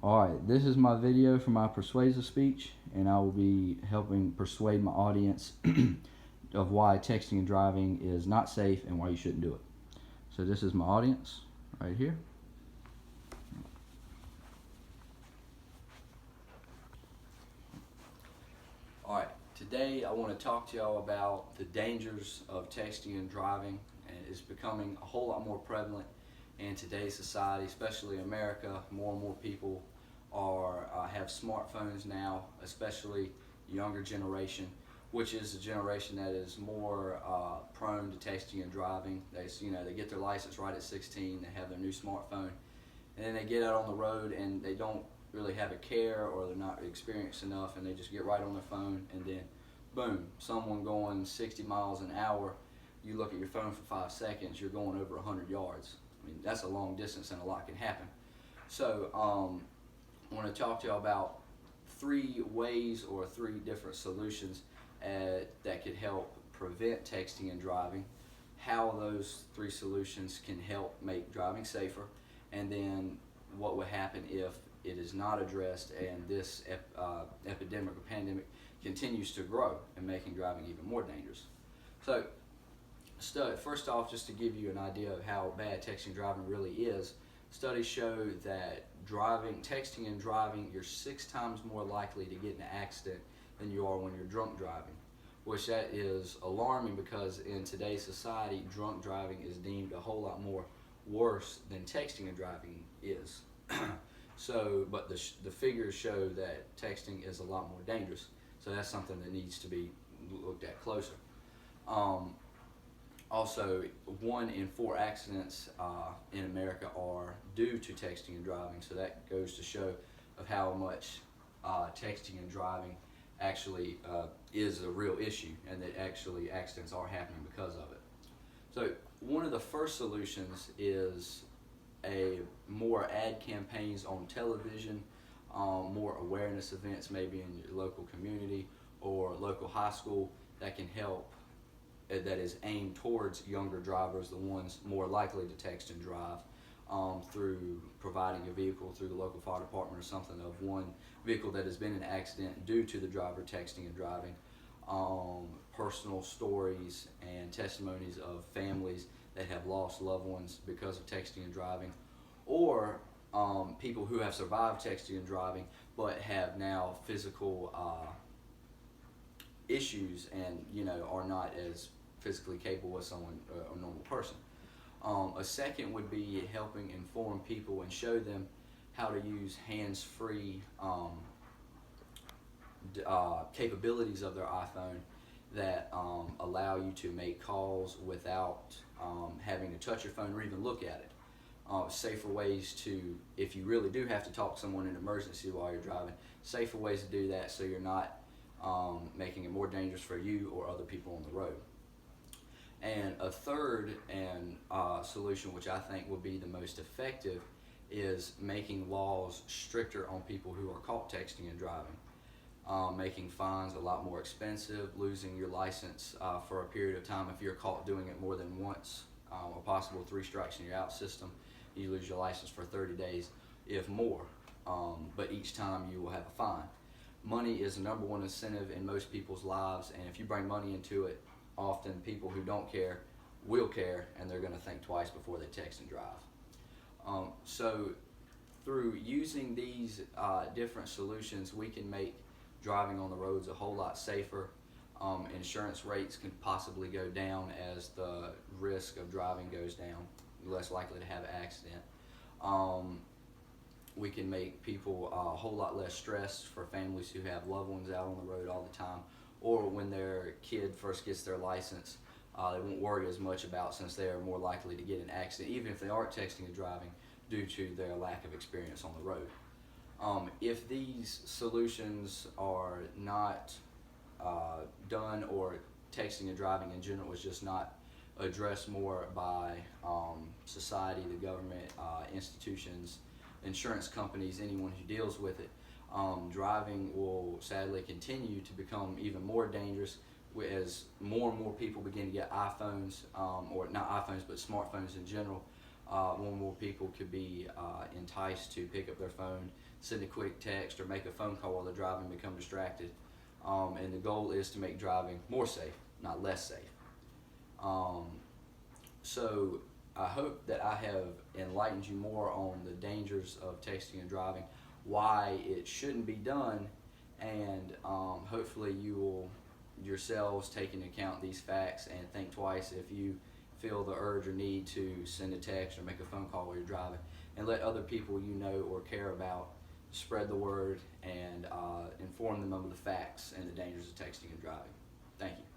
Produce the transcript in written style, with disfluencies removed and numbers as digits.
Alright, this is my video for my persuasive speech, and I will be helping persuade my audience of why texting and driving is not safe and why you shouldn't do it. So this is my audience right here. Alright, today I want to talk to y'all about the dangers of texting and driving, and it's becoming a whole lot more prevalent in today's society, especially America. More and more people have smartphones now, especially younger generation, which is a generation that is more prone to texting and driving. They get their license right at 16, they have their new smartphone, and then they get out on the road and they don't really have a care, or they're not experienced enough, and they just get right on their phone, and then boom, someone going 60 miles an hour, you look at your phone for 5 seconds, you're going over 100 yards. I mean, that's a long distance and a lot can happen. So I want to talk to you about 3 ways or 3 different solutions that could help prevent texting and driving, how those 3 solutions can help make driving safer, and then what would happen if it is not addressed and this epidemic or pandemic continues to grow and making driving even more dangerous. So first off, just to give you an idea of how bad texting and driving really is, studies show that texting and driving, you're 6 times more likely to get in an accident than you are when you're drunk driving, which that is alarming because in today's society, drunk driving is deemed a whole lot more worse than texting and driving is. But the figures show that texting is a lot more dangerous, so that's something that needs to be looked at closer. Also, 1 in 4 accidents in America are due to texting and driving, so that goes to show of how much texting and driving actually is a real issue, and that actually accidents are happening because of it. So one of the first solutions is more ad campaigns on television, more awareness events maybe in your local community or local high school that can help, that is aimed towards younger drivers, the ones more likely to text and drive, through providing a vehicle through the local fire department or something of one vehicle that has been in an accident due to the driver texting and driving, personal stories and testimonies of families that have lost loved ones because of texting and driving, or people who have survived texting and driving but have now physical issues and are not as physically capable as someone, a normal person. A second would be helping inform people and show them how to use hands-free capabilities of their iPhone that allow you to make calls without having to touch your phone or even look at it. Safer ways to, if you really do have to talk to someone in an emergency while you're driving, safer ways to do that so you're not making it more dangerous for you or other people on the road. And a third solution, which I think will be the most effective, is making laws stricter on people who are caught texting and driving. Making fines a lot more expensive, losing your license for a period of time if you're caught doing it more than once, or possible 3 strikes and you're out system. You lose your license for 30 days, if more, but each time you will have a fine. Money is the number 1 incentive in most people's lives, and if you bring money into it, often people who don't care will care, and they're going to think twice before they text and drive. So through using these different solutions, we can make driving on the roads a whole lot safer. Insurance rates can possibly go down as the risk of driving goes down. You're less likely to have an accident. We can make people a whole lot less stressed for families who have loved ones out on the road all the time, or when their kid first gets their license, they won't worry as much about, since they are more likely to get in an accident, even if they aren't texting and driving, due to their lack of experience on the road. If these solutions are not done, or texting and driving in general is just not addressed more by society, the government, institutions, insurance companies, anyone who deals with it, driving will sadly continue to become even more dangerous as more and more people begin to get iPhones, or not iPhones, but smartphones in general, more and more people could be enticed to pick up their phone, send a quick text, or make a phone call while they're driving and become distracted. And the goal is to make driving more safe, not less safe. So I hope that I have enlightened you more on the dangers of texting and driving, why it shouldn't be done, and hopefully you will yourselves take into account these facts and think twice if you feel the urge or need to send a text or make a phone call while you're driving, and let other people you know or care about spread the word and inform them of the facts and the dangers of texting and driving. Thank you.